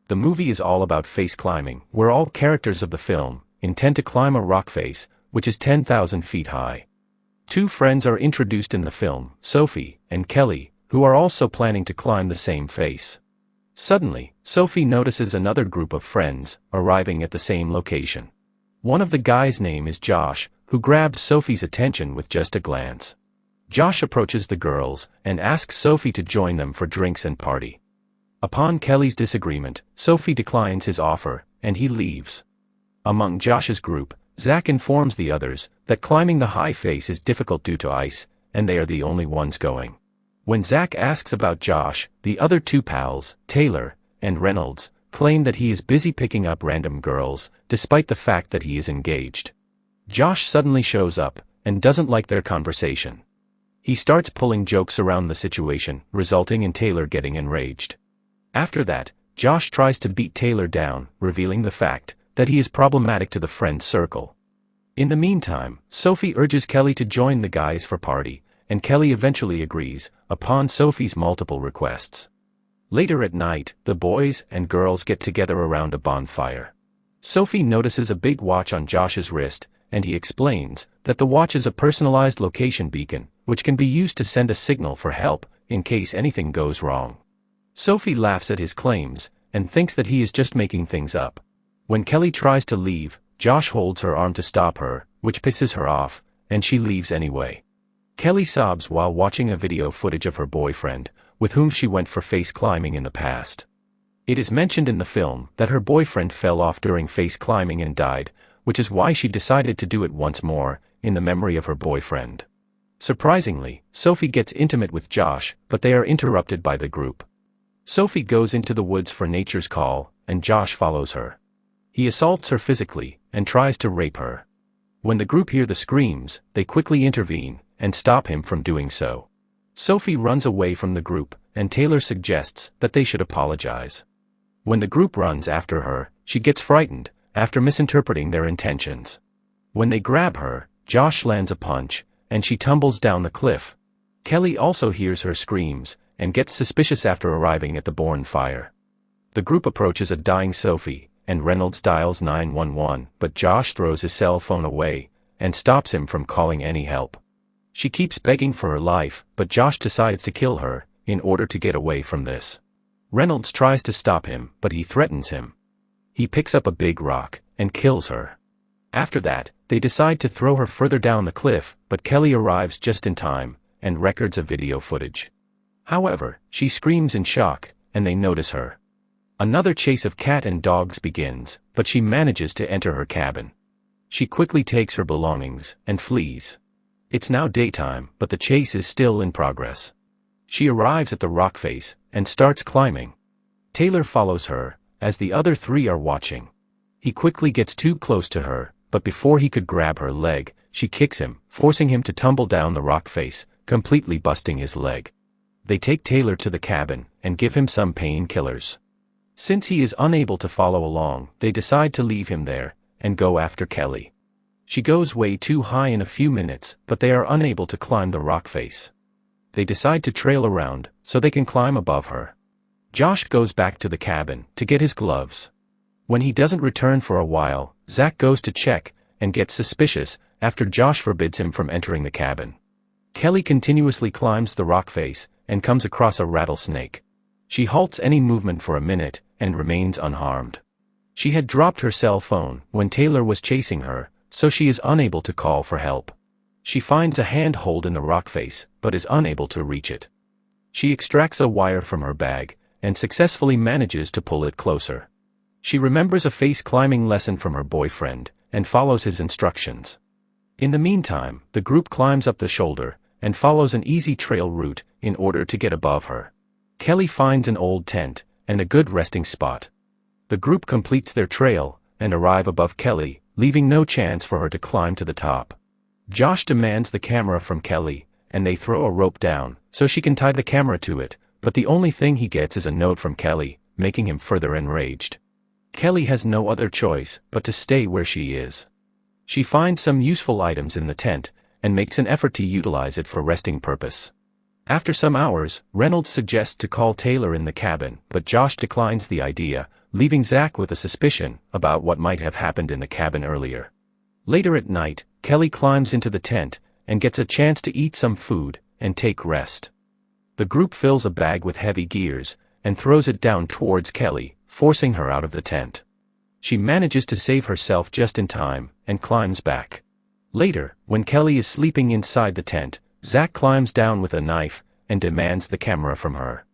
The movie is all about face climbing, where all characters of the film intend to climb a rock face, which is 10,000 feet high. Two friends are introduced in the film, Sophie and Kelly, who are also planning to climb the same face. Suddenly, Sophie notices another group of friends arriving at the same location. One of the guys' name is Josh, who grabbed Sophie's attention with just a glance. Josh approaches the girls and asks Sophie to join them for drinks and party. Upon Kelly's disagreement, Sophie declines his offer, and he leaves. Among Josh's group, Zach informs the others that climbing the high face is difficult due to ice, and they are the only ones going. When Zach asks about Josh, the other two pals, Taylor and Reynolds, claim that he is busy picking up random girls, despite the fact that he is engaged. Josh suddenly shows up and doesn't like their conversation. He starts pulling jokes around the situation, resulting in Taylor getting enraged. After that, Josh tries to beat Taylor down, revealing the fact that he is problematic to the friend circle. In the meantime, Sophie urges Kelly to join the guys for party, and Kelly eventually agrees, upon Sophie's multiple requests. Later at night, the boys and girls get together around a bonfire. Sophie notices a big watch on Josh's wrist, and he explains that the watch is a personalized location beacon, which can be used to send a signal for help in case anything goes wrong. Sophie laughs at his claims and thinks that he is just making things up. When Kelly tries to leave, Josh holds her arm to stop her, which pisses her off, and she leaves anyway. Kelly sobs while watching a video footage of her boyfriend, with whom she went for face climbing in the past. It is mentioned in the film that her boyfriend fell off during face climbing and died, which is why she decided to do it once more, in the memory of her boyfriend. Surprisingly, Sophie gets intimate with Josh, but they are interrupted by the group. Sophie goes into the woods for nature's call, and Josh follows her. He assaults her physically and tries to rape her. When the group hear the screams, they quickly intervene and stop him from doing so. Sophie runs away from the group, and Taylor suggests that they should apologize. When the group runs after her, she gets frightened, after misinterpreting their intentions. When they grab her, Josh lands a punch, and she tumbles down the cliff. Kelly also hears her screams, and gets suspicious after arriving at the bonfire. The group approaches a dying Sophie, and Reynolds dials 911, but Josh throws his cell phone away, and stops him from calling any help. She keeps begging for her life, but Josh decides to kill her, in order to get away from this. Reynolds tries to stop him, but he threatens him. He picks up a big rock, and kills her. After that, they decide to throw her further down the cliff, but Kelly arrives just in time, and records a video footage. However, she screams in shock, and they notice her. Another chase of cat and dogs begins, but she manages to enter her cabin. She quickly takes her belongings, and flees. It's now daytime, but the chase is still in progress. She arrives at the rock face, and starts climbing. Taylor follows her, as the other three are watching. He quickly gets too close to her, but before he could grab her leg, she kicks him, forcing him to tumble down the rock face, completely busting his leg. They take Taylor to the cabin, and give him some painkillers. Since he is unable to follow along, they decide to leave him there, and go after Kelly. She goes way too high in a few minutes, but they are unable to climb the rock face. They decide to trail around, so they can climb above her. Josh goes back to the cabin, to get his gloves. When he doesn't return for a while, Zach goes to check, and gets suspicious, after Josh forbids him from entering the cabin. Kelly continuously climbs the rock face, and comes across a rattlesnake. She halts any movement for a minute, and remains unharmed. She had dropped her cell phone when Taylor was chasing her, so she is unable to call for help. She finds a handhold in the rock face, but is unable to reach it. She extracts a wire from her bag, and successfully manages to pull it closer. She remembers a face climbing lesson from her boyfriend, and follows his instructions. In the meantime, the group climbs up the shoulder, and follows an easy trail route, in order to get above her. Kelly finds an old tent, and a good resting spot. The group completes their trail, and arrive above Kelly, leaving no chance for her to climb to the top. Josh demands the camera from Kelly, and they throw a rope down, so she can tie the camera to it, but the only thing he gets is a note from Kelly, making him further enraged. Kelly has no other choice but to stay where she is. She finds some useful items in the tent, and makes an effort to utilize it for resting purpose. After some hours, Reynolds suggests to call Taylor in the cabin, but Josh declines the idea, leaving Zach with a suspicion about what might have happened in the cabin earlier. Later at night, Kelly climbs into the tent and gets a chance to eat some food and take rest. The group fills a bag with heavy gears and throws it down towards Kelly, forcing her out of the tent. She manages to save herself just in time and climbs back. Later, when Kelly is sleeping inside the tent, Zach climbs down with a knife and demands the camera from her.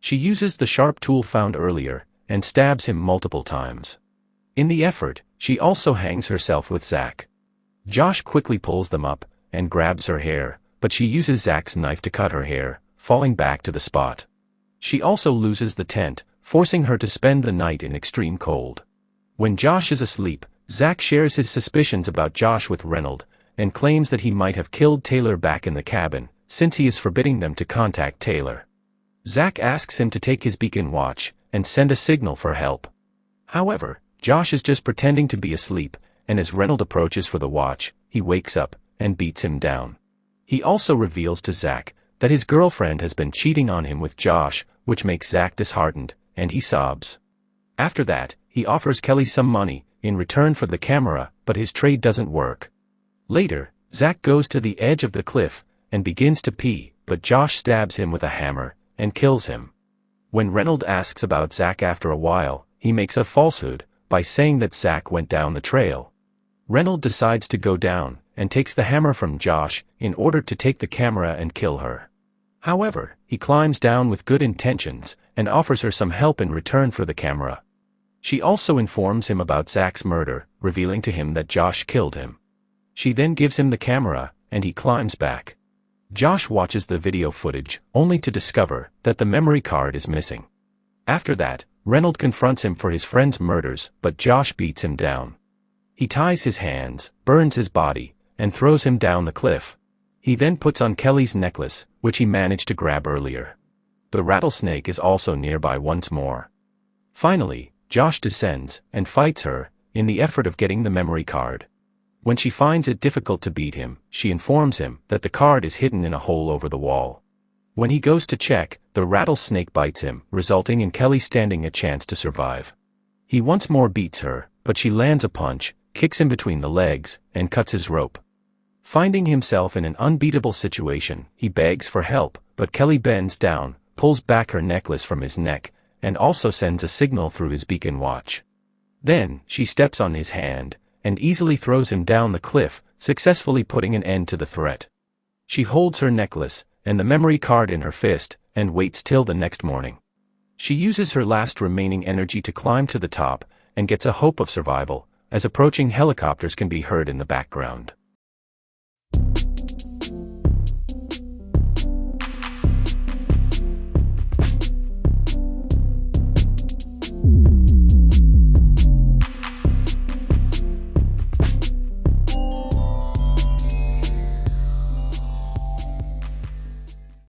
She uses the sharp tool found earlier and stabs him multiple times. In the effort, she also hangs herself with Zach. Josh quickly pulls them up and grabs her hair, but she uses Zach's knife to cut her hair, falling back to the spot. She also loses the tent, forcing her to spend the night in extreme cold. When Josh is asleep, Zach shares his suspicions about Josh with Reynolds and claims that he might have killed Taylor back in the cabin, since he is forbidding them to contact Taylor. Zach asks him to take his beacon watch and send a signal for help. However, Josh is just pretending to be asleep, and as Reynolds approaches for the watch, he wakes up and beats him down. He also reveals to Zach that his girlfriend has been cheating on him with Josh, which makes Zach disheartened, and he sobs. After that, he offers Kelly some money in return for the camera, but his trade doesn't work. Later, Zach goes to the edge of the cliff and begins to pee, but Josh stabs him with a hammer and kills him. When Reynolds asks about Zach after a while, he makes a falsehood by saying that Zach went down the trail. Reynolds decides to go down and takes the hammer from Josh in order to take the camera and kill her. However, he climbs down with good intentions and offers her some help in return for the camera. She also informs him about Zach's murder, revealing to him that Josh killed him. She then gives him the camera, and he climbs back. Josh watches the video footage, only to discover that the memory card is missing. After that, Reynolds confronts him for his friend's murders, but Josh beats him down. He ties his hands, burns his body, and throws him down the cliff. He then puts on Kelly's necklace, which he managed to grab earlier. The rattlesnake is also nearby once more. Finally, Josh descends and fights her in the effort of getting the memory card. When she finds it difficult to beat him, she informs him that the card is hidden in a hole over the wall. When he goes to check, the rattlesnake bites him, resulting in Kelly standing a chance to survive. He once more beats her, but she lands a punch, kicks him between the legs, and cuts his rope. Finding himself in an unbeatable situation, he begs for help, but Kelly bends down, pulls back her necklace from his neck, and also sends a signal through his beacon watch. Then, she steps on his hand and easily throws him down the cliff, successfully putting an end to the threat. She holds her necklace and the memory card in her fist and waits till the next morning. She uses her last remaining energy to climb to the top and gets a hope of survival, as approaching helicopters can be heard in the background.